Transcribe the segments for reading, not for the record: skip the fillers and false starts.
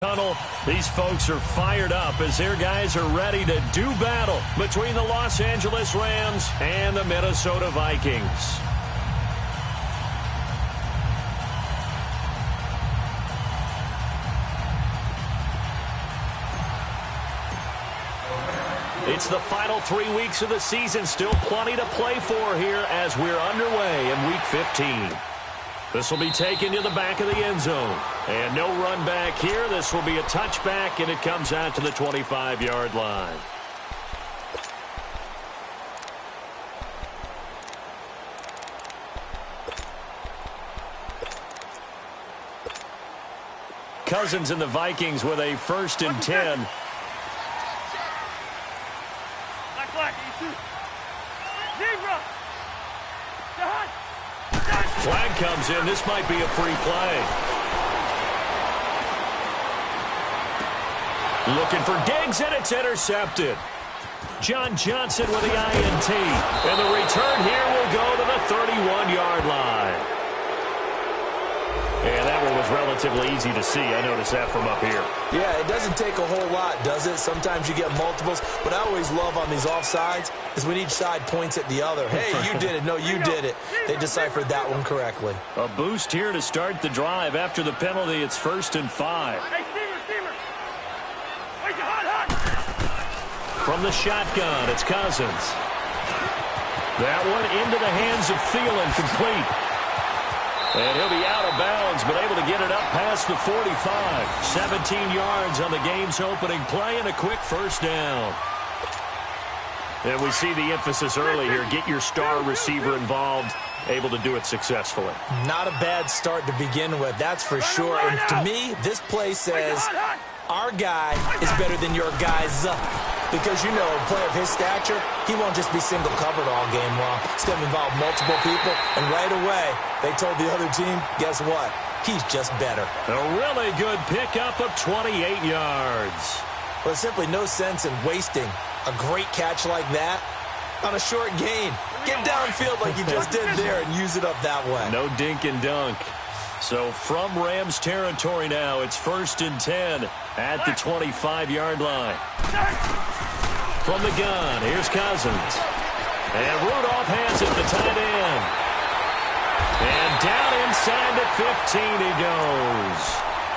Tunnel. These folks are fired up as their guys are ready to do battle between the Los Angeles Rams and the Minnesota Vikings. It's the final 3 weeks of the season. Still plenty to play for here as we're underway in Week 15. This will be taken to the back of the end zone. And no run back here. This will be a touchback, and it comes out to the 25-yard line. Cousins and the Vikings with a 1st and 10. Flag comes in. This might be a free play. Looking for Diggs, and it's intercepted. John Johnson with the INT. And the return here will go to the 31-yard line. And that one was relatively easy to see. I noticed that from up here. Yeah, it doesn't take a whole lot, does it? Sometimes you get multiples. What I always love on these offsides is when each side points at the other. Hey, you did it. No, you did it. They deciphered that one correctly. A boost here to start the drive. After the penalty, it's 1st and 5. Hey, Steamer. Wait, hot. From the shotgun, it's Cousins. That one into the hands of Thielen, complete. And he'll be out of bounds, but able to get it up past the 45. 17 yards on the game's opening play and a quick 1st down. And we see the emphasis early here. Get your star receiver involved. Able to do it successfully. Not a bad start to begin with, that's for sure. And to me, this play says our guy is better than your guy's. Because, you know, a player of his stature, he won't just be single covered all game long. It's going to involve multiple people. And right away, they told the other team, guess what? He's just better. A really good pickup of 28 yards. Well, there's simply no sense in wasting a great catch like that on a short gain. Get downfield like you just did there and use it up that way. No dink and dunk. So from Rams territory now, it's 1st and 10 at the 25-yard line. From the gun, here's Cousins. And Rudolph has it, the tight end. And down inside the 15 he goes.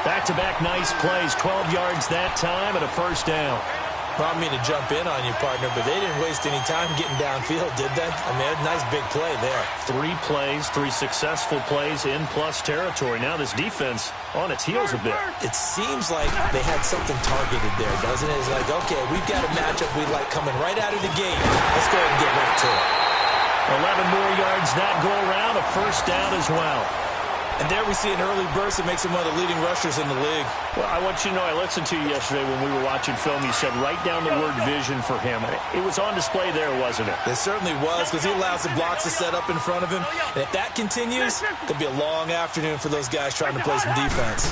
Back-to-back nice plays, 12 yards that time and a 1st down. I don't mean to jump in on you, partner, but they didn't waste any time getting downfield, did they? I mean, a nice big play there. 3 plays, 3 successful plays in plus territory. Now this defense on its heels a bit. It seems like they had something targeted there, doesn't it? It's like, okay, we've got a matchup we like coming right out of the gate. Let's go ahead and get right to it. 11 more yards that go around, a 1st down as well. And there we see an early burst that makes him one of the leading rushers in the league. Well, I want you to know, I listened to you yesterday when we were watching film. You said write down the word vision for him. It was on display there, wasn't it? It certainly was, because he allows the blocks to set up in front of him. And if that continues, it could be a long afternoon for those guys trying to play some defense.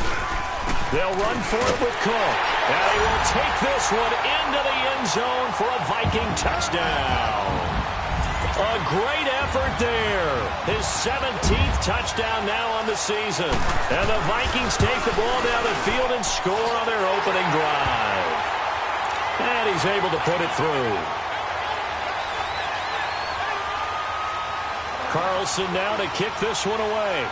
They'll run for it with Cook. And he will take this one into the end zone for a Viking touchdown. A great effort there. His 17th touchdown now on the season. And the Vikings take the ball down the field and score on their opening drive. And he's able to put it through. Carlson now to kick this one away.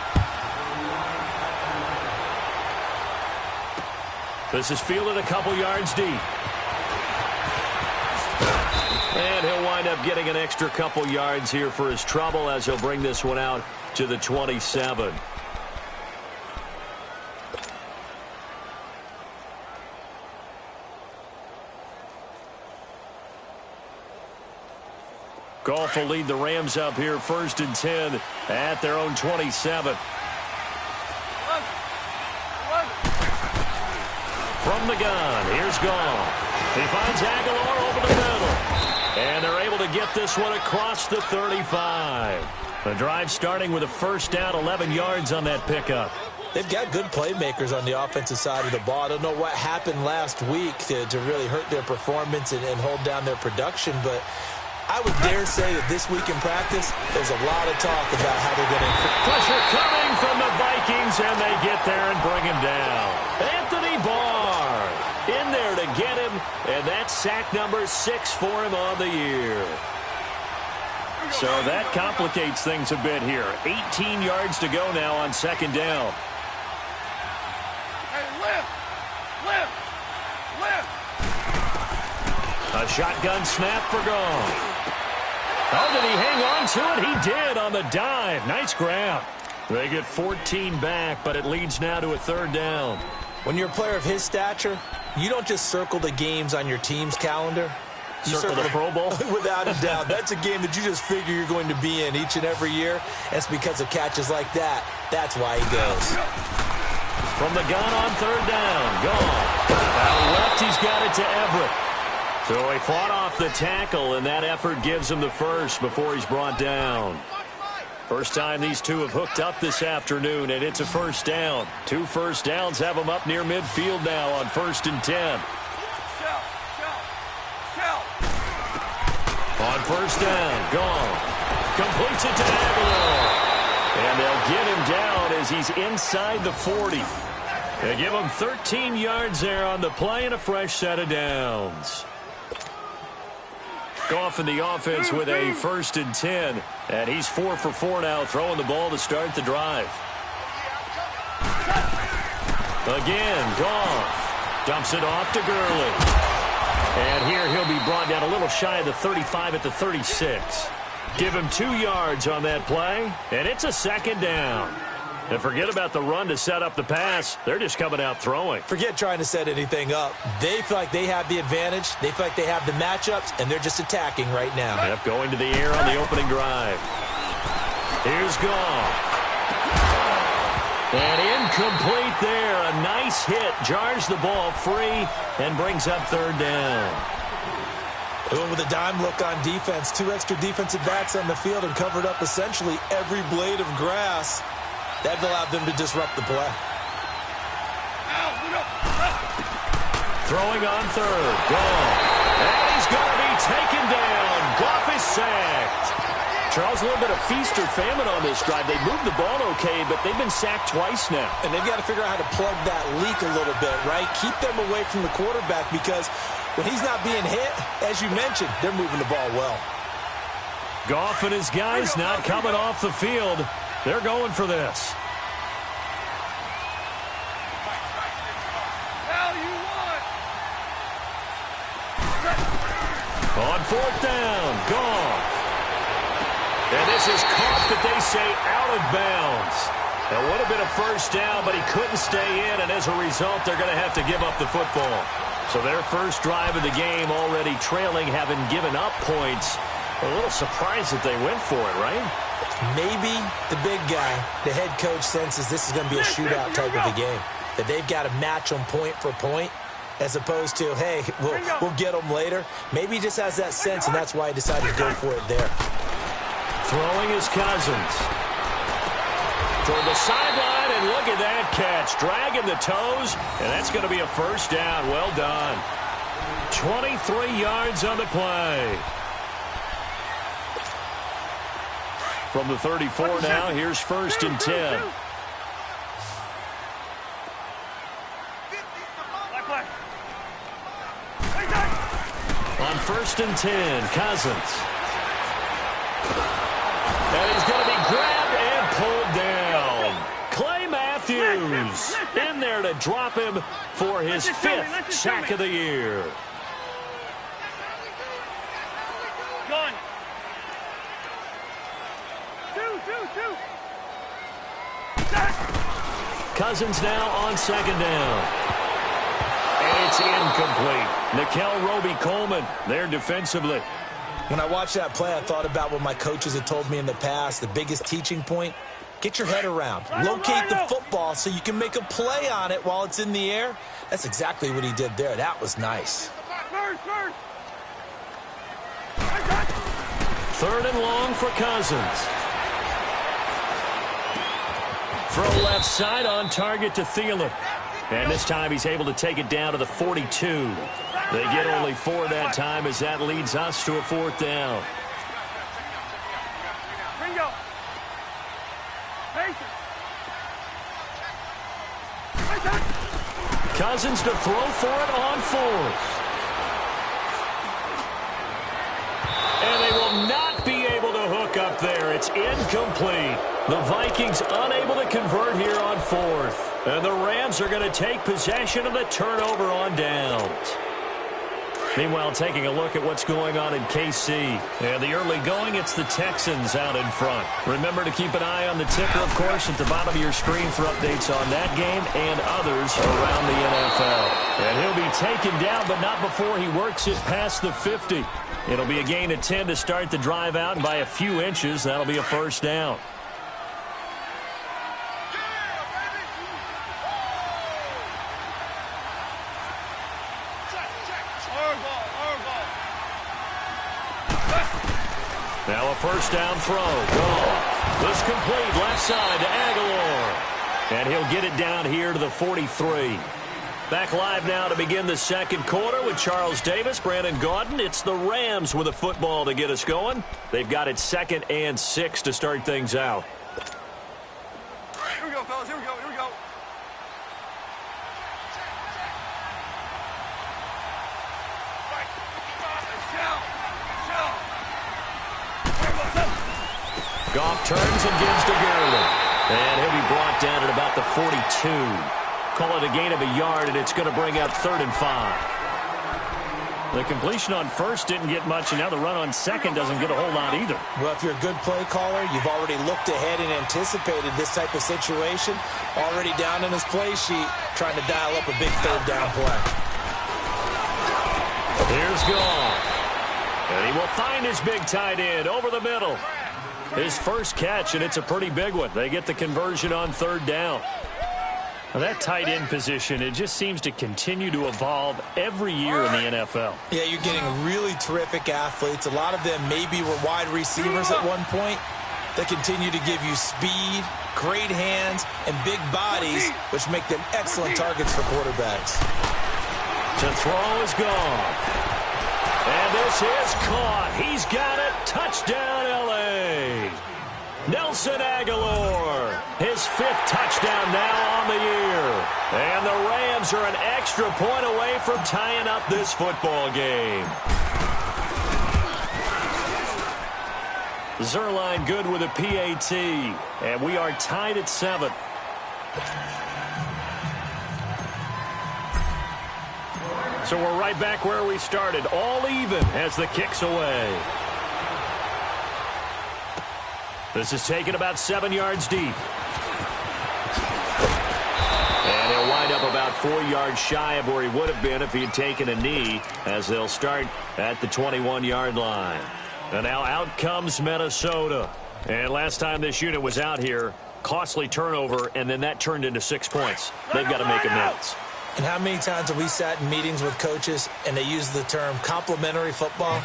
This is fielded a couple yards deep. And he'll wind up getting an extra couple yards here for his trouble as he'll bring this one out to the 27. Goff will lead the Rams up here 1st and 10 at their own 27. From the gun, here's Goff. He finds Aguilar over the middle. And they're able to get this one across the 35. The drive starting with a 1st down, 11 yards on that pickup. They've got good playmakers on the offensive side of the ball. I don't know what happened last week to really hurt their performance and hold down their production, but I would dare say that this week in practice, there's a lot of talk about how they're going to... Pressure coming from the Vikings, and they get there and bring him down. Anthony Barr. to get him, and that's sack number 6 for him on the year. So that complicates things a bit here. 18 yards to go now on second down. Hey, lift! Lift! Lift! A shotgun snap for Gone. Oh, did he hang on to it? He did on the dive. Nice grab. They get 14 back, but it leads now to a third down. When you're a player of his stature, you don't just circle the games on your team's calendar. You Circle the Pro Bowl? Without a doubt. That's a game that you just figure you're going to be in each and every year. It's because of catches like that. That's why he goes. From the gun on third down. Gone. Out left, he's got it to Everett. So he fought off the tackle, and that effort gives him the first before he's brought down. First time these two have hooked up this afternoon, and it's a first down. 2 first downs have them up near midfield now on 1st and 10. On first down, Gone. Completes it to Aguilar. And they'll get him down as he's inside the 40. They give him 13 yards there on the play and a fresh set of downs. Goff in the offense with a 1st and 10. And he's 4 for 4 now, throwing the ball to start the drive. Again, Goff dumps it off to Gurley. And here he'll be brought down a little shy of the 35 at the 36. Give him 2 yards on that play, and it's a second down. And forget about the run to set up the pass. They're just coming out throwing. Forget trying to set anything up. They feel like they have the advantage. They feel like they have the matchups, and they're just attacking right now. Yep, going to the air on the opening drive. Here's Goff. And incomplete there. A nice hit. Jars the ball free and brings up third down. With a dime look on defense, 2 extra defensive backs on the field and covered up essentially every blade of grass. That allowed them to disrupt the play. Throwing on third. Goff. And he's going to be taken down. Goff is sacked. Charles, a little bit of feast or famine on this drive. They moved the ball okay, but they've been sacked twice now. And they've got to figure out how to plug that leak a little bit, right? Keep them away from the quarterback because when he's not being hit, as you mentioned, they're moving the ball well. Goff and his guys not coming off the field. They're going for this. On fourth down, Goff. And this is caught that they say out of bounds. That would have been a first down, but he couldn't stay in, and as a result, they're going to have to give up the football. So their first drive of the game already trailing, having given up points. A little surprised that they went for it, right? Maybe the big guy, the head coach, senses this is going to be a shootout type of a game. That they've got to match them point for point, as opposed to, hey, we'll get them later. Maybe he just has that sense, and that's why he decided to go for it there. Throwing his Cousins. Toward the sideline, and look at that catch. Dragging the toes, and that's going to be a first down. Well done. 23 yards on the play. From the 34 now, here's 1st and 10. On 1st and 10, Cousins. And he's going to be grabbed and pulled down. Clay Matthews in there to drop him for his 5th sack of the year. Gun. Two. Cousins now on 2nd down. And it's incomplete. Nickel Roby-Coleman there defensively. When I watched that play, I thought about what my coaches had told me in the past. The biggest teaching point, get your head around. Locate the football so you can make a play on it while it's in the air. That's exactly what he did there. That was nice. Third and long for Cousins. Throw left side on target to Thielen. And this time he's able to take it down to the 42. They get only 4 that time as that leads us to a 4th down. Bingo. Cousins to throw for it on fourth. And they will not be able to hook up there. It's incomplete. The Vikings unable to convert here on fourth. And the Rams are going to take possession of the turnover on downs. Meanwhile, taking a look at what's going on in KC. And the early going, it's the Texans out in front. Remember to keep an eye on the ticker, of course, at the bottom of your screen for updates on that game and others around the NFL. And he'll be taken down, but not before he works it past the 50. It'll be a gain of 10 to start the drive out, and by a few inches, that'll be a first down. Now a first down throw. Goal. This complete left side to Aguilar. And he'll get it down here to the 43. Back live now to begin the second quarter with Charles Davis, Brandon Gaudin. It's the Rams with a football to get us going. They've got it 2nd and 6 to start things out. Here we go, fellas. Here we go. Here we go. Goff turns and gives to Gurley. And he'll be brought down at about the 42. Call it a gain of a yard, and it's going to bring up 3rd and 5. The completion on first didn't get much, and now the run on second doesn't get a whole lot either. Well, if you're a good play caller, you've already looked ahead and anticipated this type of situation. Already down in his play sheet, trying to dial up a big 3rd down play. Here's Goff. And he will find his big tight end over the middle. His first catch, and it's a pretty big one. They get the conversion on 3rd down. Now that tight end position, it just seems to continue to evolve every year in the NFL. Yeah, you're getting really terrific athletes. A lot of them maybe were wide receivers at one point. They continue to give you speed, great hands, and big bodies, which make them excellent targets for quarterbacks. To throw is gone. And this is caught. He's got it. Touchdown, L.A. Nelson Aguilar, his 5th touchdown now on the year. And the Rams are an extra point away from tying up this football game. Zerline good with a PAT. And we are tied at 7. So we're right back where we started. All even as the kick's away. This is taken about 7 yards deep. And he'll wind up about 4 yards shy of where he would have been if he had taken a knee, as they'll start at the 21-yard line. And now out comes Minnesota. And last time this unit was out here, costly turnover, and then that turned into 6 points. They've got to make amends. And how many times have we sat in meetings with coaches and they use the term complementary football?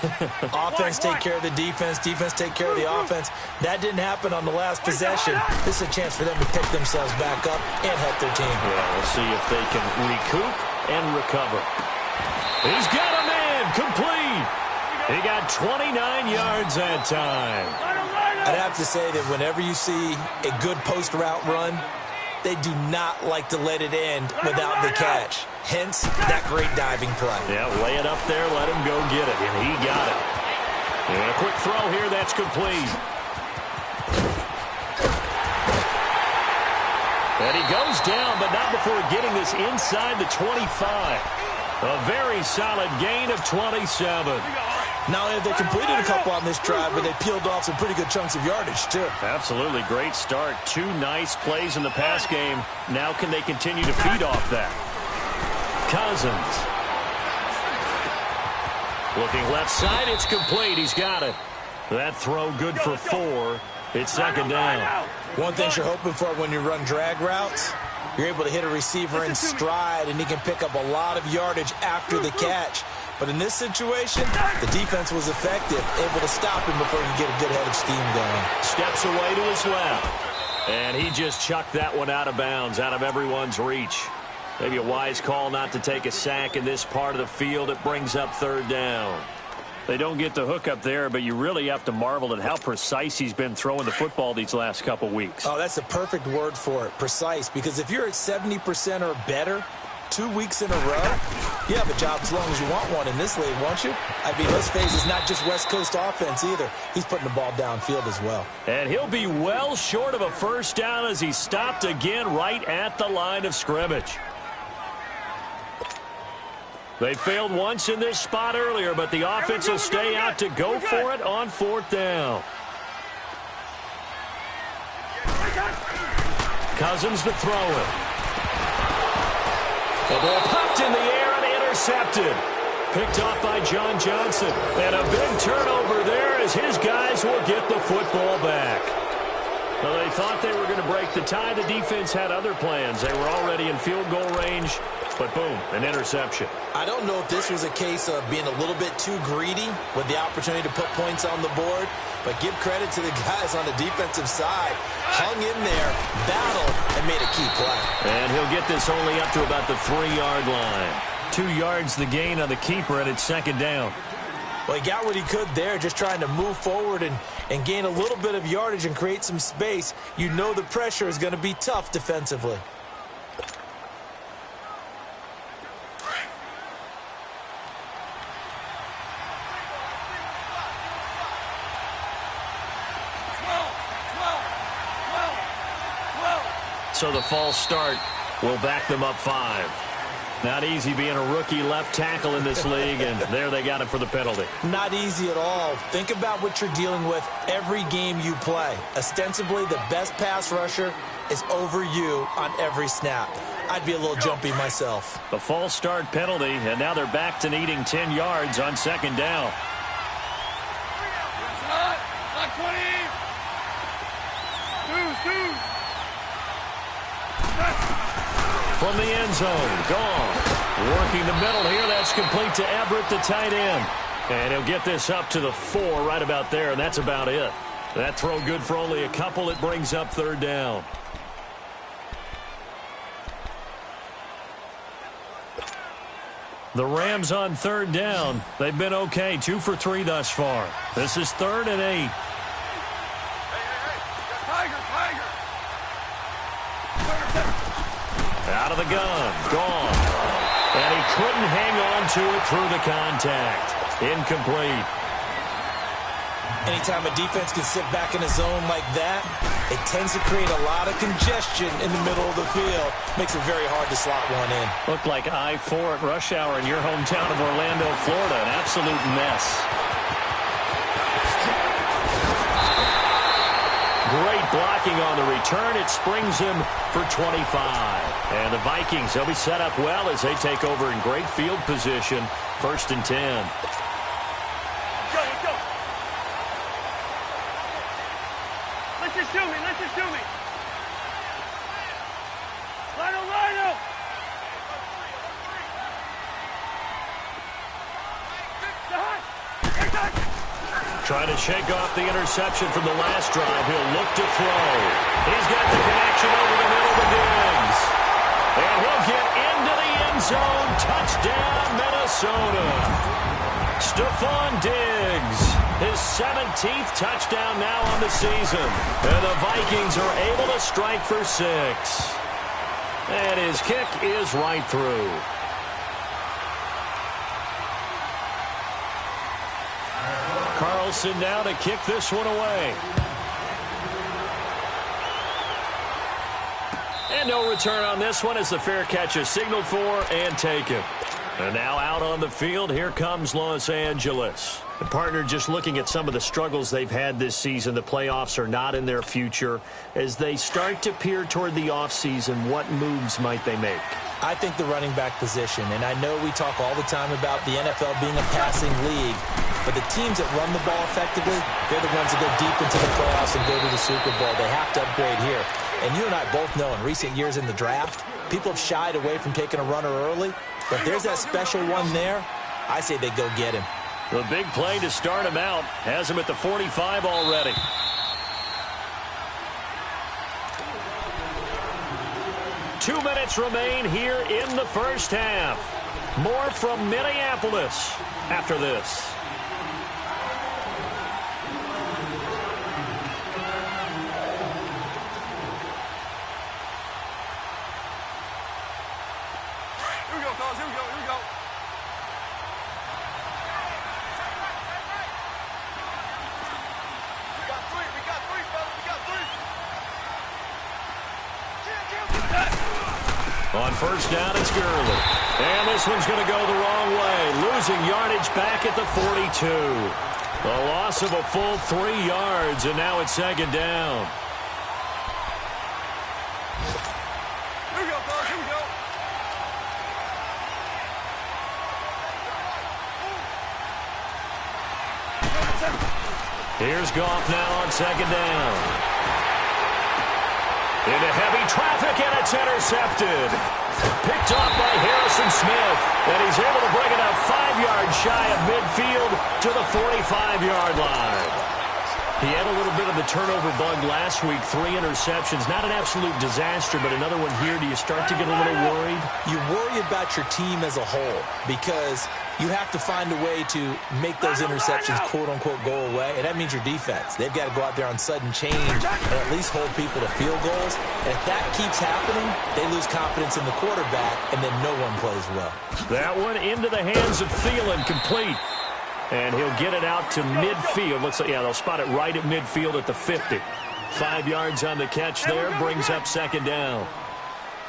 Offense take care of the defense, defense take care of the offense. That didn't happen on the last possession. This is a chance for them to pick themselves back up and help their team. Yeah, we'll see if they can recoup and recover. He's got a man, complete. He got 29 yards that time. I'd have to say that whenever you see a good post route run, they do not like to let it end without the catch. Hence, that great diving play. Yeah, lay it up there, let him go get it, and he got it. And a quick throw here, that's complete. And he goes down, but not before getting this inside the 25. A very solid gain of 27. Not only have they completed a couple on this drive, but they peeled off some pretty good chunks of yardage, too. Absolutely. Great start. 2 nice plays in the pass game. Now can they continue to feed off that? Cousins. Looking left side. It's complete. He's got it. That throw good for 4. It's 2nd down. One thing you're hoping for when you run drag routes, you're able to hit a receiver in stride, and he can pick up a lot of yardage after the catch. But in this situation, the defense was effective, able to stop him before he could get a good head of steam going. Steps away to his left. And he just chucked that one out of bounds, out of everyone's reach. Maybe a wise call not to take a sack in this part of the field. It brings up 3rd down. They don't get the hook up there, but you really have to marvel at how precise he's been throwing the football these last couple weeks. Oh, that's the perfect word for it, precise. Because if you're at 70% or better, 2 weeks in a row? You have a job as long as you want one in this league, won't you? I mean, let's face it, it's not just West Coast offense either. He's putting the ball downfield as well. And he'll be well short of a first down as he's stopped again right at the line of scrimmage. They failed once in this spot earlier, but the offense will stay out to go for it on 4th down. Cousins to throw it. The ball popped in the air and intercepted. Picked off by John Johnson. And a big turnover there as his guys will get the football back. Well, they thought they were going to break the tie. The defense had other plans. They were already in field goal range, but boom, an interception. I don't know if this was a case of being a little bit too greedy with the opportunity to put points on the board, but give credit to the guys on the defensive side. Hung in there, battled, and made a key play. And he'll get this only up to about the 3-yard line. 2 yards the gain on the keeper, and it's 2nd down. Well, he got what he could there, just trying to move forward and gain a little bit of yardage and create some space. You know the pressure is going to be tough defensively. So the false start will back them up 5. Not easy being a rookie left tackle in this league, and there they got him for the penalty. Not easy at all. Think about what you're dealing with every game you play. Ostensibly, the best pass rusher is over you on every snap. I'd be a little jumpy myself. The false start penalty, and now they're back to needing 10 yards on 2nd down. Not 20. Two. From the end zone, gone. Working the middle here, that's complete to Everett, the tight end. And he'll get this up to the 4 right about there, and that's about it. That throw good for only a couple. It brings up 3rd down. The Rams on 3rd down. They've been okay, 2 for 3 thus far. This is 3rd and 8. Out of the gun, gone. And he couldn't hang on to it through the contact. Incomplete. Anytime a defense can sit back in a zone like that, it tends to create a lot of congestion in the middle of the field. Makes it very hard to slot one in. Looked like I-4 at rush hour in your hometown of Orlando, Florida. An absolute mess. Great blocking on the return. It springs him for 25. And the Vikings, they'll be set up well as they take over in great field position. 1st and 10. Let's go. Let's just shoot me. Lino. Trying to shake off the interception from the last drive. He'll look to throw. He's got the connection over the middle to Diggs. And he'll get into the end zone. Touchdown, Minnesota. Stephon Diggs, his 17th touchdown now on the season. And the Vikings are able to strike for 6. And his kick is right through. Carlson now to kick this one away. And no return on this one as the fair catch is signaled for and taken. And now out on the field, here comes Los Angeles. The partner, just looking at some of the struggles they've had this season, the playoffs are not in their future. As they start to peer toward the offseason, what moves might they make? I think the running back position, and I know we talk all the time about the NFL being a passing league, but the teams that run the ball effectively, they're the ones that go deep into the playoffs and go to the Super Bowl. They have to upgrade here. And you and I both know in recent years in the draft, people have shied away from taking a runner early, but if there's that special one there, I say they go get him. The big play to start him out has him at the 45 already. Two minutes remain here in the first half. More from Minneapolis after this. first down, it's Gurley. And this one's going to go the wrong way. Losing yardage back at the 42. A loss of a full 3 yards, and now it's second down. Here we go, fellas. Here we go. Here's Goff now on second down. Into heavy traffic, and it's intercepted. Picked off by Harrison Smith, and he's able to bring it up 5 yards shy of midfield to the 45-yard line. He had a little bit of the turnover bug last week, 3 interceptions. Not an absolute disaster, but another one here. Do you start to get a little worried? You worry about your team as a whole because you have to find a way to make those interceptions, quote-unquote, go away, and that means your defense. They've got to go out there on sudden change and at least hold people to field goals. And if that keeps happening, they lose confidence in the quarterback, and then no one plays well. That one into the hands of Thielen, complete. And he'll get it out to midfield. Looks like, yeah, they'll spot it right at midfield at the 50. 5 yards on the catch there, brings up second down.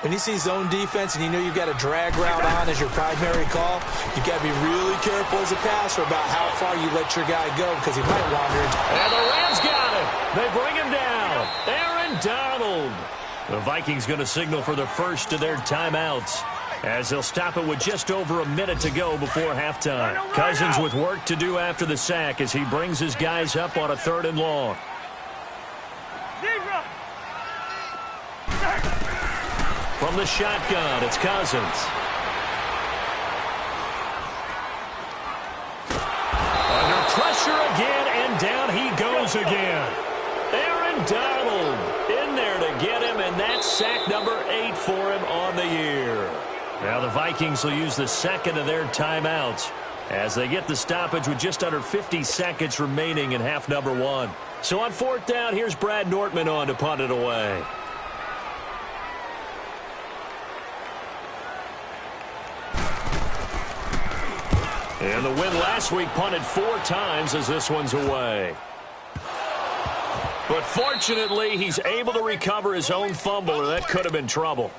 When you see zone defense and you know you've got a drag route on as your primary call, you've got to be really careful as a passer about how far you let your guy go because he might wander into... And the Rams got him. They bring him down. Aaron Donald. The Vikings going to signal for the first of their timeouts, as they'll stop it with just over a minute to go before halftime. Cousins with work to do after the sack as he brings his guys up on a 3rd and long. From the shotgun, it's Cousins. Under pressure again, and down he goes again. Aaron Donald in there to get him, and that's sack number 8 for him on the year. Now the Vikings will use the second of their timeouts as they get the stoppage with just under 50 seconds remaining in half number 1. So on 4th down, here's Brad Nortman on to punt it away. And the win last week punted 4 times as this one's away. But fortunately, he's able to recover his own fumble, or that could have been trouble.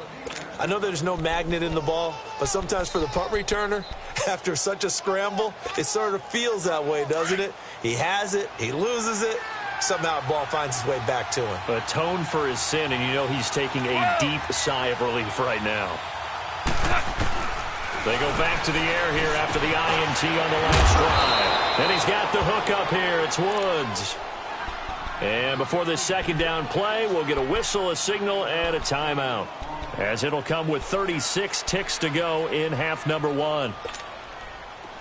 I know there's no magnet in the ball, but sometimes for the punt returner, after such a scramble, it sort of feels that way, doesn't it? He has it, he loses it, somehow the ball finds its way back to him. Atone for his sin, and you know he's taking a deep sigh of relief right now. They go back to the air here after the INT on the last drive. And he's got the hook up here. It's Woods. And before this second down play, we'll get a whistle, a signal, and a timeout, as it'll come with 36 ticks to go in half number 1.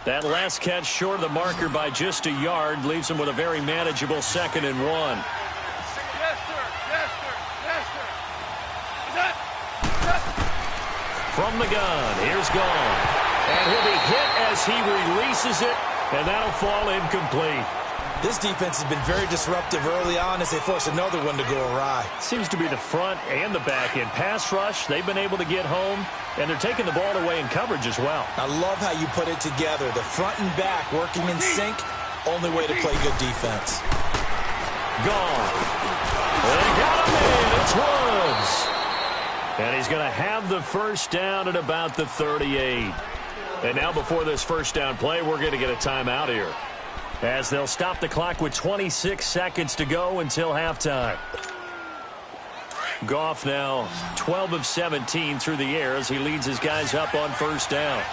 That last catch short of the marker by just a yard leaves him with a very manageable 2nd and 1. Yes, sir. Yes, sir. Yes, sir. From the gun, here's Gone. And he'll be hit as he releases it, and that'll fall incomplete. This defense has been very disruptive early on as they force another one to go awry. Seems to be the front and the back end. Pass rush, they've been able to get home, and they're taking the ball away in coverage as well. I love how you put it together. The front and back working in sync, only way to play good defense. Gone. They got him in. It's Woods. And he's going to have the first down at about the 38. And now before this first down play, we're going to get a timeout here, as they'll stop the clock with 26 seconds to go until halftime. Goff now 12 of 17 through the air as he leads his guys up on first down.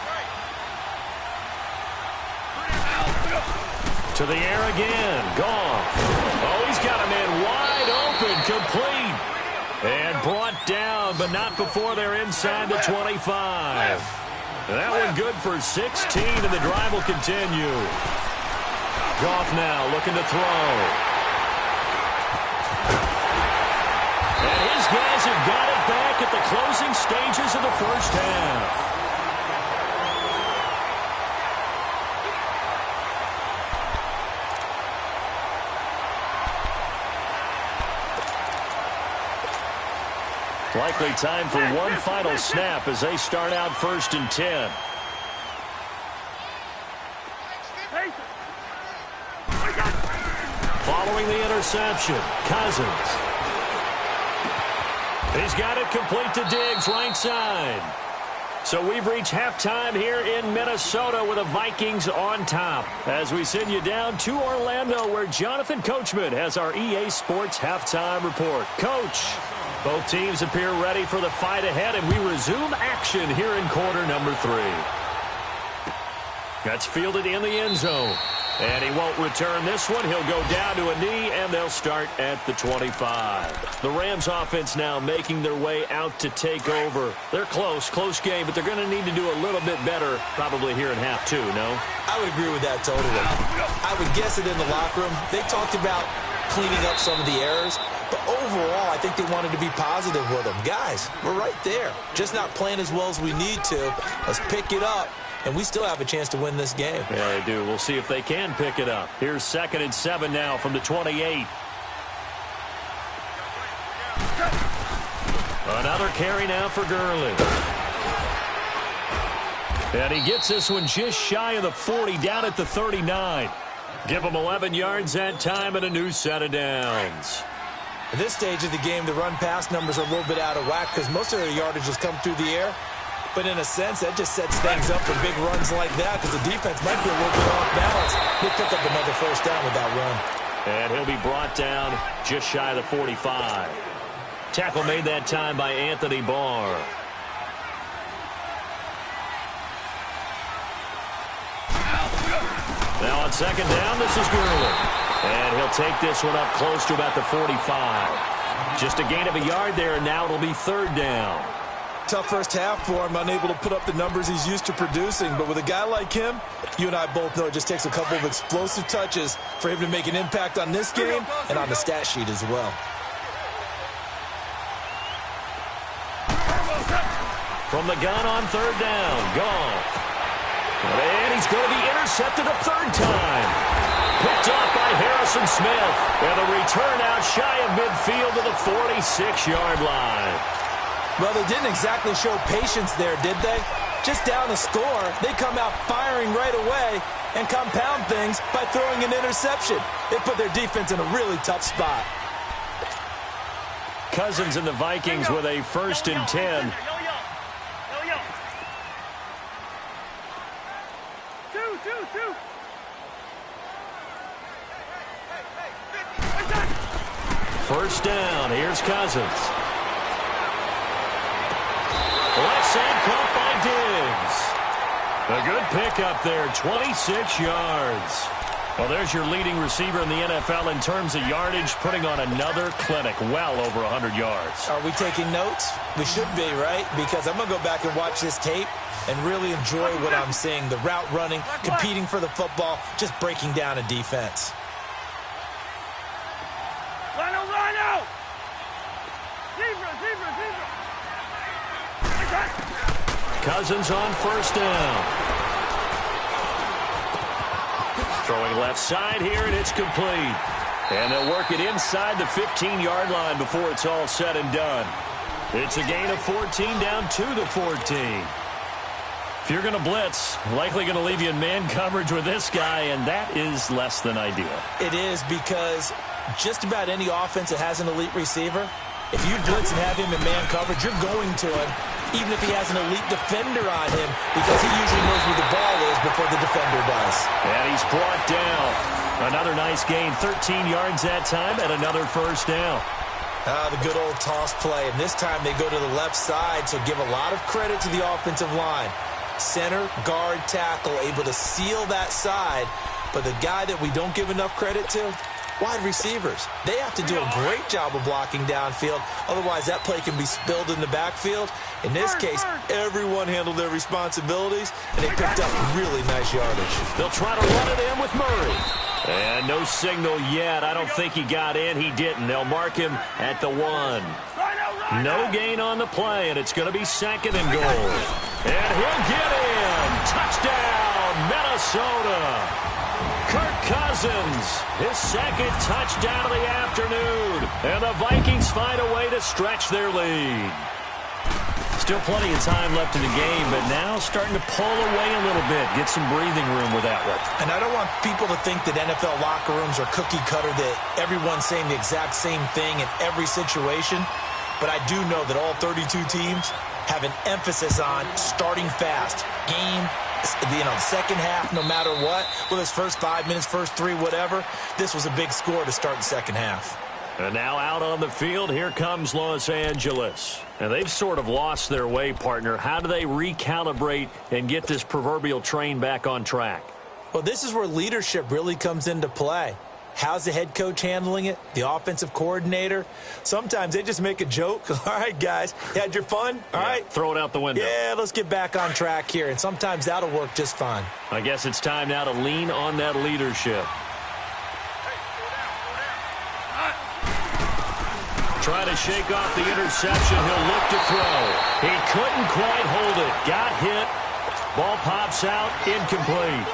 To the air again. Goff. Oh, he's got a man wide open, complete. And brought down, but not before they're inside the 25. That one good for 16, and the drive will continue. Goff now looking to throw. And his guys have got it back at the closing stages of the first half. Likely time for one final snap as they start out 1st and 10. Following the interception, Cousins. He's got it complete to Diggs, right side. So we've reached halftime here in Minnesota with the Vikings on top. As we send you down to Orlando, where Jonathan Coachman has our EA Sports halftime report. Coach, both teams appear ready for the fight ahead, and we resume action here in quarter number 3. That's fielded in the end zone. And he won't return this one. He'll go down to a knee, and they'll start at the 25. The Rams offense now making their way out to take over. They're close game, but they're going to need to do a little bit better probably here in half 2, no? I would agree with that totally. I would guess it in the locker room. They talked about cleaning up some of the errors, but overall, I think they wanted to be positive with them. Guys, we're right there. Just not playing as well as we need to. Let's pick it up. And we still have a chance to win this game. Yeah, they do. We'll see if they can pick it up. Here's 2nd and 7 now from the 28. Another carry now for Gurley. And he gets this one just shy of the 40, down at the 39. Give him 11 yards that time and a new set of downs. At this stage of the game, the run-pass numbers are a little bit out of whack because most of their yardage has come through the air. But in a sense, that just sets things up for big runs like that because the defense might be a little bit off balance. They pick up another first down with that run. And he'll be brought down just shy of the 45. Tackle made that time by Anthony Barr. Now on 2nd down, this is Gurley. And he'll take this one up close to about the 45. Just a gain of a yard there, and now it'll be 3rd down. Tough first half for him, unable to put up the numbers he's used to producing. But with a guy like him, you and I both know it just takes a couple of explosive touches for him to make an impact on this game and on the stat sheet as well. From the gun on 3rd down, Goff. And he's going to be intercepted a 3rd time. Picked off by Harrison Smith. And the return out shy of midfield to the 46-yard line. Well, they didn't exactly show patience there, did they? Just down the score, they come out firing right away and compound things by throwing an interception. It put their defense in a really tough spot. Cousins and the Vikings with a 1st and 10. First down, here's Cousins. Left side caught by Diggs. A good pickup there, 26 yards. Well, there's your leading receiver in the NFL in terms of yardage, putting on another clinic, well over 100 yards. Are we taking notes? We should be, right? Because I'm going to go back and watch this tape and really enjoy what I'm seeing. The route running, competing for the football, just breaking down a defense. Rhino! Zebra! Cousins on 1st down. Throwing left side here, and it's complete. And they'll work it inside the 15-yard line before it's all said and done. It's a gain of 14 down to the 14. If you're going to blitz, likely going to leave you in man coverage with this guy, and that is less than ideal. It is because just about any offense that has an elite receiver, if you blitz and have him in man coverage, you're going to him, even if he has an elite defender on him, because he usually knows where the ball is before the defender does. And he's brought down. Another nice gain, 13 yards that time, and another first down. The good old toss play, and this time they go to the left side, so give a lot of credit to the offensive line. Center, guard, tackle, able to seal that side, but the guy that we don't give enough credit to, wide receivers. They have to do a great job of blocking downfield. Otherwise, that play can be spilled in the backfield. In this case, everyone handled their responsibilities, and they picked up really nice yardage. They'll try to run it in with Murray. And no signal yet. I don't think he got in. He didn't. They'll mark him at the 1. No gain on the play, and it's going to be 2nd and goal. And he'll get in. Touchdown, Minnesota. Kirk Cousins, his 2nd touchdown of the afternoon. And the Vikings find a way to stretch their lead. Still plenty of time left in the game, but now starting to pull away a little bit, get some breathing room with that one. And I don't want people to think that NFL locker rooms are cookie cutter, that everyone's saying the exact same thing in every situation. but I do know that all 32 teams have an emphasis on starting fast. Game, the second half, no matter what, whether it's first 5 minutes, first 3, whatever, this was a big score to start the second half. And now out on the field, here comes Los Angeles. And they've sort of lost their way, partner. How do they recalibrate and get this proverbial train back on track? Well, this is where leadership really comes into play. How's the head coach handling it? The offensive coordinator? Sometimes they just make a joke. All right, guys, you had your fun? All right. Throw it out the window. Yeah, let's get back on track here. And sometimes that'll work just fine. I guess it's time now to lean on that leadership. Try to shake off the interception. He'll look to throw. He couldn't quite hold it. Got hit. Ball pops out. Incomplete.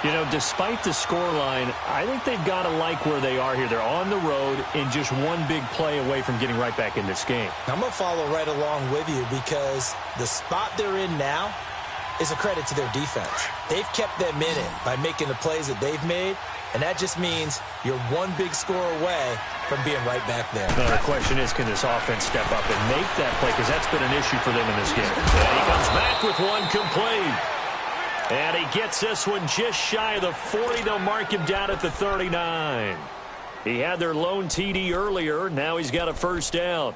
You know, despite the scoreline, I think they've got to like where they are here. They're on the road and just one big play away from getting right back in this game. I'm going to follow right along with you because the spot they're in now is a credit to their defense. They've kept them in it by making the plays that they've made, and that just means you're one big score away from being right back there. Now, the question is, can this offense step up and make that play? Because that's been an issue for them in this game. And he comes back with one complete. And he gets this one just shy of the 40. They'll mark him down at the 39. He had their lone TD earlier. Now he's got a first down.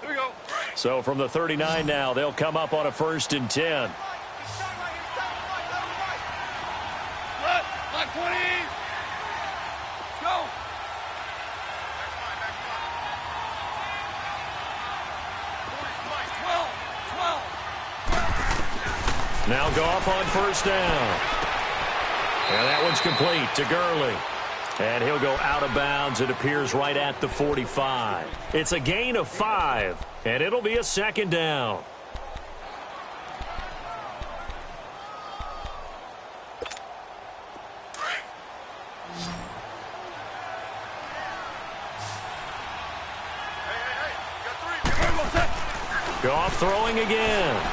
Here we go. So from the 39 now, they'll come up on a 1st and 10. Black 20. Go. Now go up on first down. And that one's complete to Gurley. And he'll go out of bounds. It appears right at the 45. It's a gain of 5, and it'll be a second down. Go off throwing again.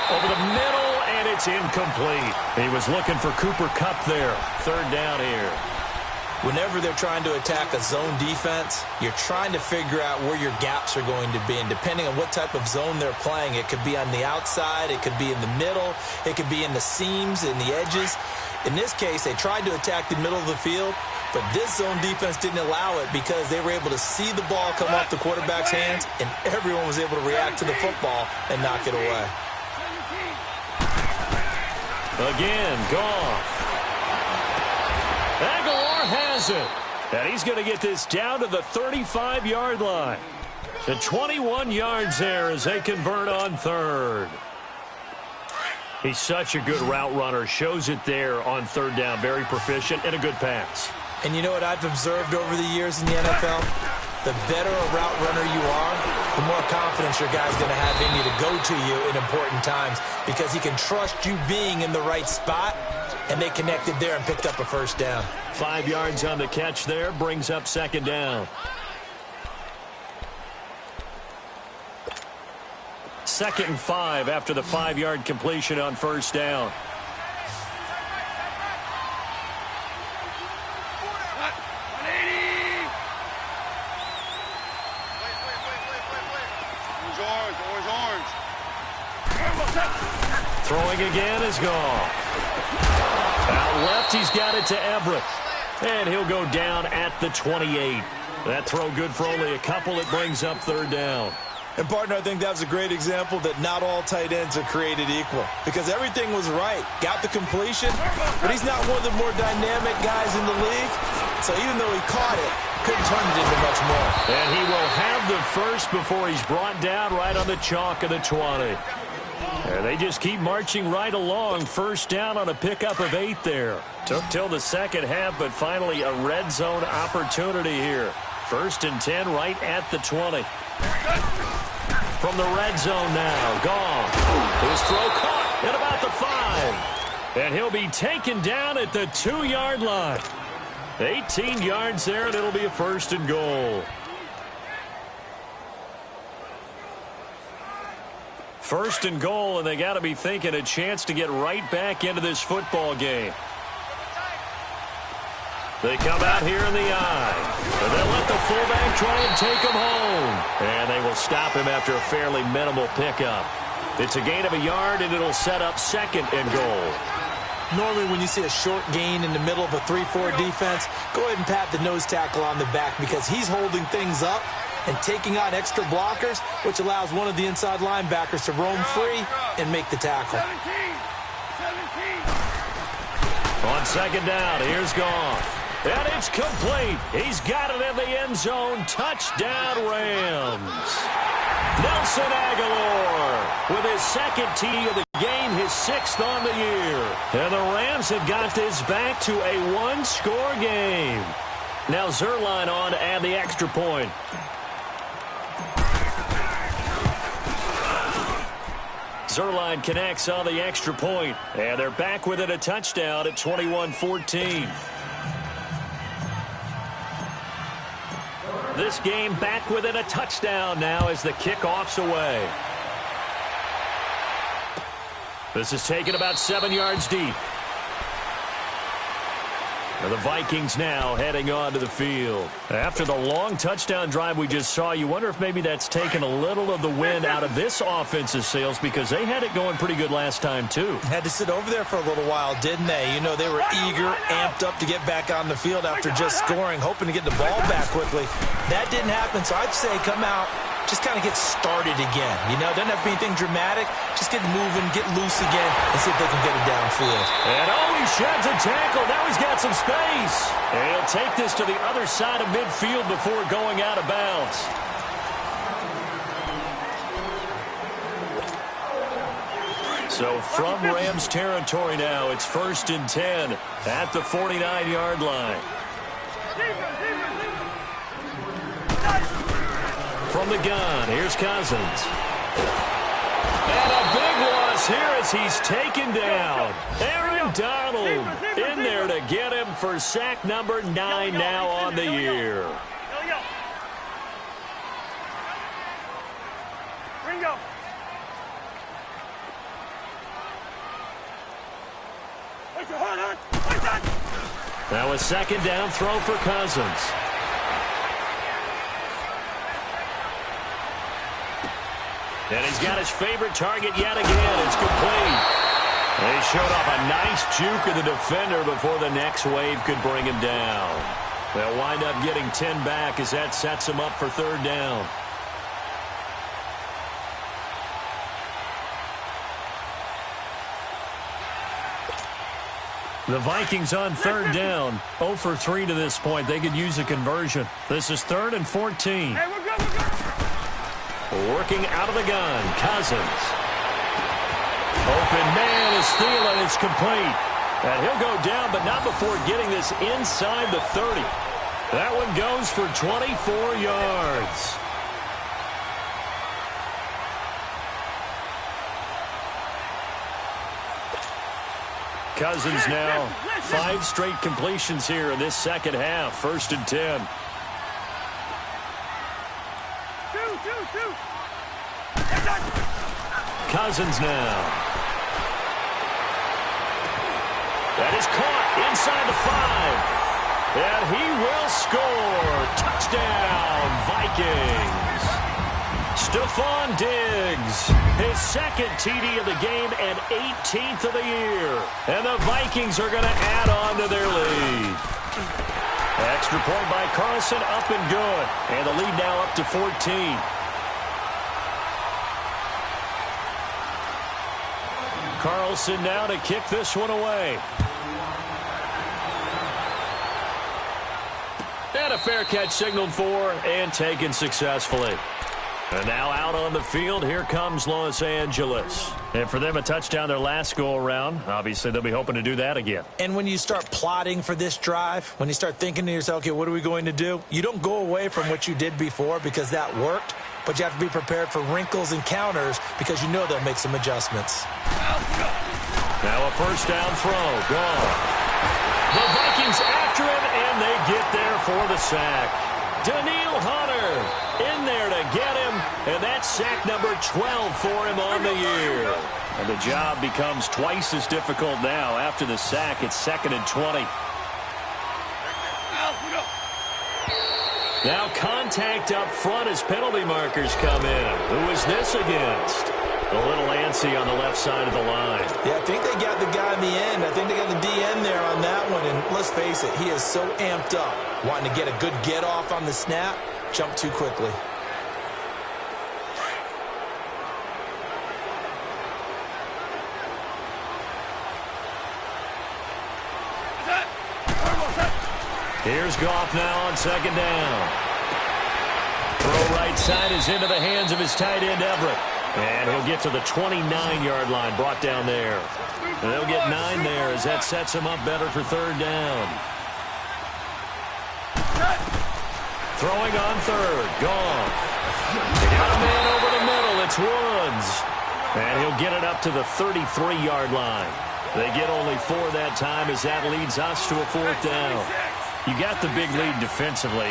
Over the middle, and it's incomplete. He was looking for Cooper Kupp there. 3rd down here. Whenever they're trying to attack a zone defense, you're trying to figure out where your gaps are going to be. And depending on what type of zone they're playing, it could be on the outside, it could be in the middle, it could be in the seams, in the edges. In this case, they tried to attack the middle of the field, but this zone defense didn't allow it because they were able to see the ball come off the quarterback's hands, and everyone was able to react to the football and knock it away. Again, Goff. Aguilar has it. And he's going to get this down to the 35-yard line. The 21 yards there as they convert on 3rd. He's such a good route runner. Shows it there on 3rd down. Very proficient and a good pass. And you know what I've observed over the years in the NFL? The better a route runner you are, the more confidence your guy's going to have in you to go to you in important times because he can trust you being in the right spot, and they connected there and picked up a first down. 5 yards on the catch there, brings up 2nd down. 2nd and 5 after the 5-yard completion on 1st down. Throwing again is gone. Out left, he's got it to Everett. And he'll go down at the 28. That throw good for only a couple. It brings up 3rd down. And, partner, I think that was a great example that not all tight ends are created equal because everything was right. Got the completion, but he's not one of the more dynamic guys in the league. So even though he caught it, couldn't turn it into much more. And he will have the first before he's brought down right on the chalk of the 20. And they just keep marching right along. 1st down on a pickup of 8 there. Took till the second half, but finally a red zone opportunity here. 1st and 10 right at the 20. From the red zone now, Goff. His throw caught at about the 5. And he'll be taken down at the 2-yard line. 18 yards there, and it'll be a 1st and goal. 1st and goal, and they got to be thinking a chance to get right back into this football game. They come out here in the eye. And they'll let the fullback try and take him home. And they will stop him after a fairly minimal pickup. It's a gain of a yard, and it'll set up 2nd and goal. Normally when you see a short gain in the middle of a 3-4 defense, go ahead and pat the nose tackle on the back because he's holding things up and taking on extra blockers, which allows one of the inside linebackers to roam free and make the tackle. 17. On 2nd down, here's Goff. And it's complete. He's got it in the end zone. Touchdown, Rams. Nelson Aguilar with his 2nd TD of the game, his 6th on the year. And the Rams have got this back to a 1-score game. Now Zerline on to add the extra point. Zerline connects on the extra point, and they're back within a touchdown at 21-14. This game back within a touchdown now as the kickoff's away. This is taken about 7 yards deep. And the Vikings now heading onto the field. After the long touchdown drive we just saw, you wonder if maybe that's taken a little of the wind out of this offense's sails because they had it going pretty good last time, too. Had to sit over there for a little while, didn't they? You know, they were eager, amped up to get back on the field after just scoring, hoping to get the ball back quickly. That didn't happen, so I'd say come out, just kind of get started again. You know, doesn't have to be anything dramatic. Just get moving, get loose again, and see if they can get it downfield. And he sheds a tackle. Now he's got some space. And he'll take this to the other side of midfield before going out of bounds. So from Rams territory now, it's 1st and 10 at the 49-yard line. From the gun, here's Cousins. And a big loss here as he's taken down. Aaron Donald in there to get him for sack number 9 now on the year. Ringo. Now a 2nd down throw for Cousins. And he's got his favorite target yet again. It's complete. They showed off a nice juke of the defender before the next wave could bring him down. They'll wind up getting 10 back as that sets him up for 3rd down. The Vikings on 3rd down. 0 for 3 to this point. They could use a conversion. This is 3rd and 14. Hey, we're good, we're good. Working out of the gun, Cousins. Open man is Thielen. It's complete. And he'll go down, but not before getting this inside the 30. That one goes for 24 yards. Cousins now 5 straight completions here in this second half. 1st and 10. Two. Cousins now. That is caught inside the 5. And he will score. Touchdown, Vikings. Stephon Diggs, his 2nd TD of the game and 18th of the year. And the Vikings are going to add on to their lead. Extra point by Carlson, up and good. And the lead now up to 14. Carlson now to kick this one away. And a fair catch signaled for and taken successfully. And now out on the field, here comes Los Angeles. And for them, a touchdown their last go-around. Obviously, they'll be hoping to do that again. And when you start plotting for this drive, when you start thinking to yourself, okay, what are we going to do? You don't go away from what you did before because that worked, but you have to be prepared for wrinkles and counters because you know they'll make some adjustments. Now a 1st down throw, gone. The Vikings after him, and they get there for the sack. Daniil Hunter in there to get him, and that's sack number 12 for him on the year. And the job becomes twice as difficult now. After the sack, it's 2nd and 20. Now contact up front as penalty markers come in. Who is this against? A little antsy on the left side of the line. Yeah, I think they got the guy in the end. I think they got the DN there on that one. And let's face it, he is so amped up, wanting to get a good get-off on the snap, jump too quickly. Here's Goff now on second down. Throw right side is into the hands of his tight end, Everett. And he'll get to the 29-yard line, brought down there. And they'll get 9 there as that sets him up better for third down. Throwing on third. Goff. They got a man over the middle. It's Woods. And he'll get it up to the 33-yard line. They get only 4 that time as that leads us to a fourth down. You got the big lead defensively,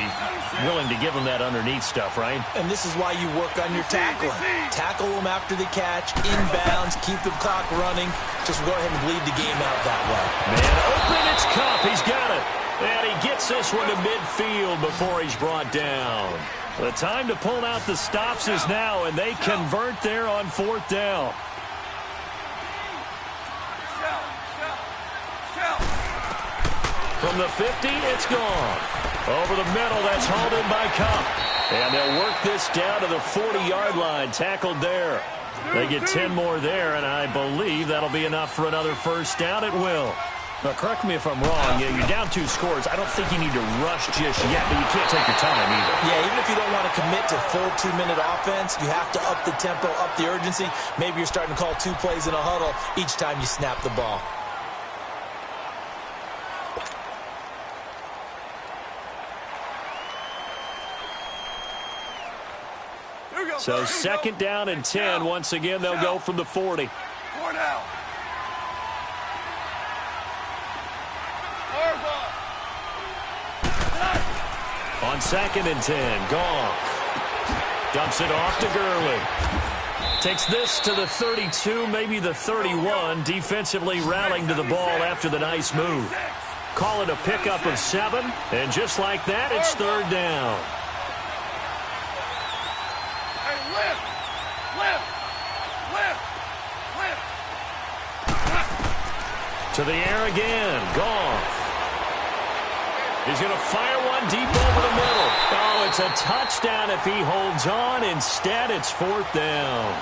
willing to give them that underneath stuff, right? And this is why you work on your tackling. Tackle them after the catch, inbounds, keep the clock running. Just go ahead and bleed the game out that way. Man, open, it's Kupp. He's got it. And he gets this one to midfield before he's brought down. The time to pull out the stops is now, and they convert there on fourth down. From the 50, it's gone. Over the middle, that's hauled in by Kupp. And they'll work this down to the 40-yard line, tackled there. They get 10 more there, and I believe that'll be enough for another first down. It will. Now, correct me if I'm wrong. Yeah, you're down 2 scores. I don't think you need to rush just yet, but you can't take your time either. Yeah, even if you don't want to commit to full 2-minute offense, you have to up the tempo, up the urgency. Maybe you're starting to call 2 plays in a huddle each time you snap the ball. So second down and 10. Once again, they'll go from the 40. 4 down. On second and 10, Goff dumps it off to Gurley. Takes this to the 32, maybe the 31. Defensively rallying to the ball after the nice move. Call it a pickup of 7, and just like that, it's third down. To the air again. Goff. He's going to fire one deep over the middle. Oh, it's a touchdown if he holds on. Instead, it's fourth down.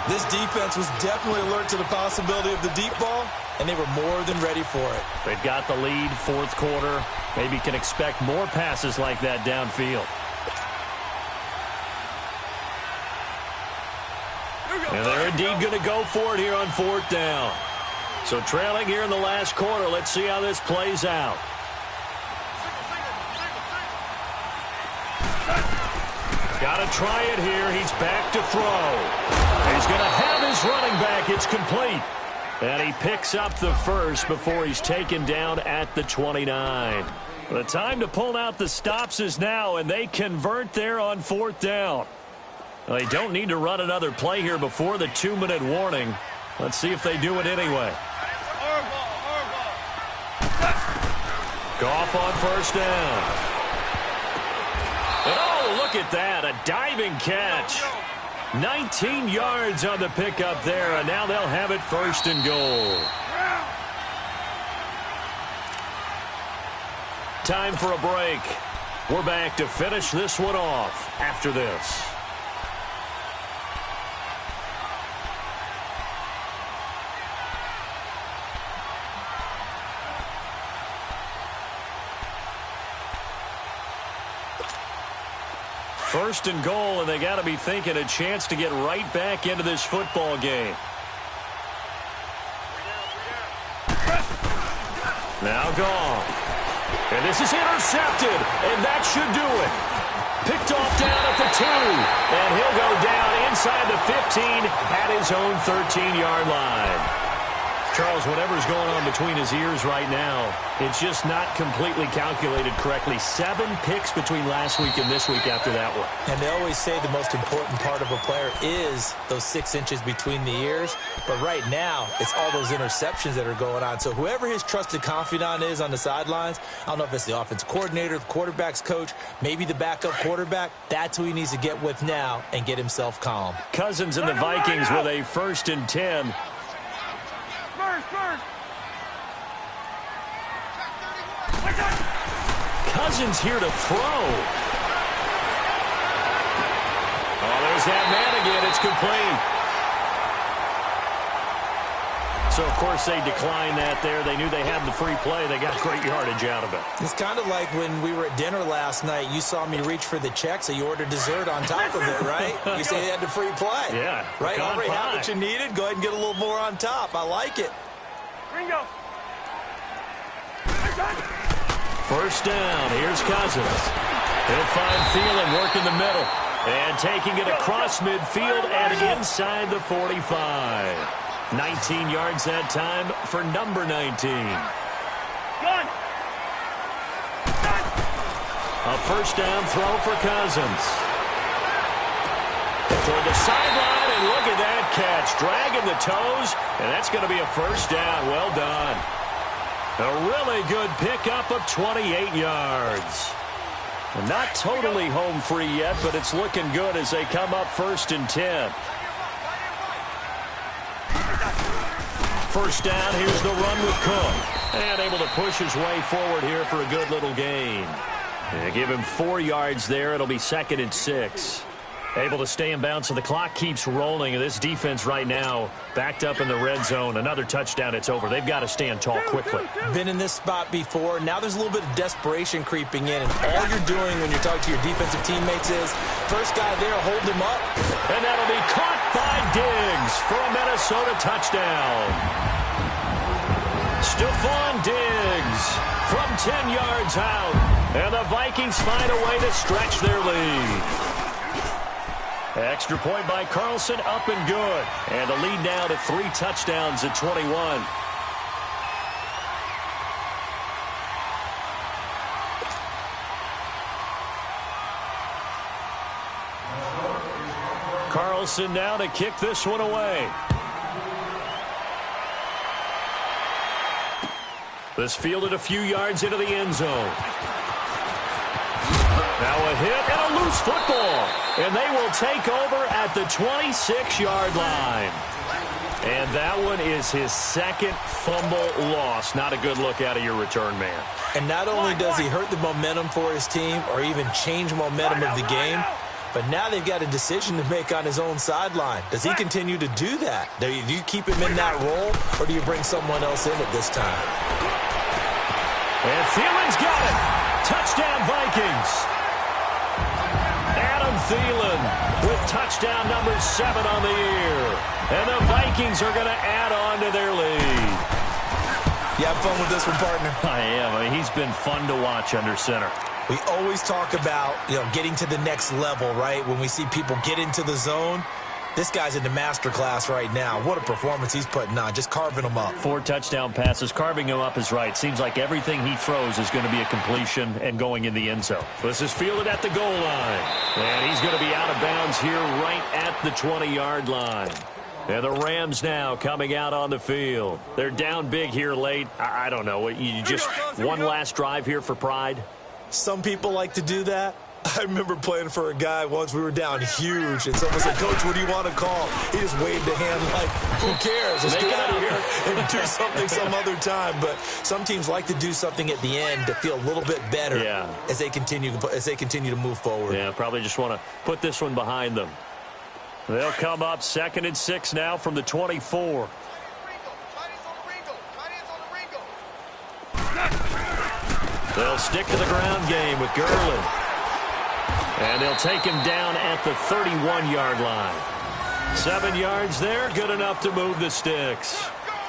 This defense was definitely alert to the possibility of the deep ball, and they were more than ready for it. They've got the lead, fourth quarter. Maybe can expect more passes like that downfield. And they're indeed going to go for it here on fourth down. So trailing here in the last quarter. Let's see how this plays out. Got to try it here. He's back to throw. He's going to have his running back. It's complete. And he picks up the first before he's taken down at the 29. The time to pull out the stops is now, and they convert there on fourth down. Well, they don't need to run another play here before the 2-minute warning. Let's see if they do it anyway. Goff on first down. And oh, look at that, a diving catch. 19 yards on the pickup there, and now they'll have it first and goal. Time for a break. We're back to finish this one off after this. First and goal, and they got to be thinking a chance to get right back into this football game. Now Goff. And this is intercepted, and that should do it. Picked off down at the 2, and he'll go down inside the 15 at his own 13-yard line. Charles, whatever's going on between his ears right now, it's just not completely calculated correctly. 7 picks between last week and this week after that one. And they always say the most important part of a player is those 6 inches between the ears. But right now, it's all those interceptions that are going on. So whoever his trusted confidant is on the sidelines, I don't know if it's the offensive coordinator, the quarterback's coach, maybe the backup quarterback, that's who he needs to get with now and get himself calm. Cousins and the Vikings with a 1st and 10. Cousins here to throw. Oh, there's that man again. It's complete. So, of course, they declined that there. They knew they had the free play. They got great yardage out of it. It's kind of like when we were at dinner last night. You saw me reach for the check, so you ordered dessert on top of it, right? You say you had the free play. Yeah. Right? Already have what you needed. Go ahead and get a little more on top. I like it. Ringo. 1st down. Here's Cousins. He'll find Thielen working the middle. And taking it across midfield and inside the 45. 19 yards that time for number 19. A 1st down throw for Cousins. Toward the sideline, and look at that catch. Dragging the toes, and that's going to be a 1st down. Well done. A really good pickup of 28 yards. Not totally home free yet, but it's looking good as they come up 1st and 10. 1st down, here's the run with Cook. And able to push his way forward here for a good little gain. And give him 4 yards there. It'll be 2nd and 6. Able to stay in bounds, so the clock keeps rolling. And this defense right now backed up in the red zone. Another touchdown, it's over. They've got to stand tall quickly. Been in this spot before. Now there's a little bit of desperation creeping in. And all you're doing when you're talking to your defensive teammates is, first guy there, hold him up. And that'll be caught by Diggs for a Minnesota touchdown. Stephon Diggs from 10 yards out. And the Vikings find a way to stretch their lead. Extra point by Carlson, up and good. And the lead now to 3 touchdowns at 21. Carlson now to kick this one away. This fielded a few yards into the end zone. Now a hit and a loose football. And they will take over at the 26-yard line. And that one is his 2nd fumble loss. Not a good look out of your return man. And not only does he hurt the momentum for his team or even change momentum of the game, but now they've got a decision to make on his own sideline. Does he continue to do that? Do you keep him in that role, or do you bring someone else in at this time? And Thielen's got it. Touchdown, Vikings. Adam Thielen with touchdown number 7 on the year. And the Vikings are going to add on to their lead. You have fun with this one, partner? I am. I mean, he's been fun to watch under center. We always talk about, getting to the next level, right? When we see people get into the zone, this guy's in the master class right now. What a performance he's putting on, just carving them up. 4 touchdown passes. Carving him up is right. Seems like everything he throws is going to be a completion and going in the end zone. This is fielded at the goal line. And he's going to be out of bounds here right at the 20-yard line. And the Rams now coming out on the field. They're down big here late. I don't know. You just one last drive here for pride? Some people like to do that. I remember playing for a guy once. We were down huge, and someone said, "Coach, what do you want to call?" He just waved a hand like, "Who cares? Let's get out of here and do something some other time." But some teams like to do something at the end to feel a little bit better as they continue to move forward. Yeah, probably just want to put this one behind them. They'll come up 2nd and 6 now from the 24. They'll stick to the ground game with Gurley. And they'll take him down at the 31-yard line. 7 yards there, good enough to move the sticks.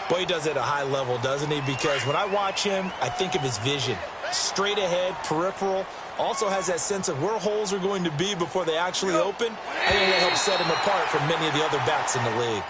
Boy, he does it at a high level, doesn't he? Because when I watch him, I think of his vision. Straight ahead, peripheral. Also has that sense of where holes are going to be before they actually open. I think that helps set him apart from many of the other backs in the league.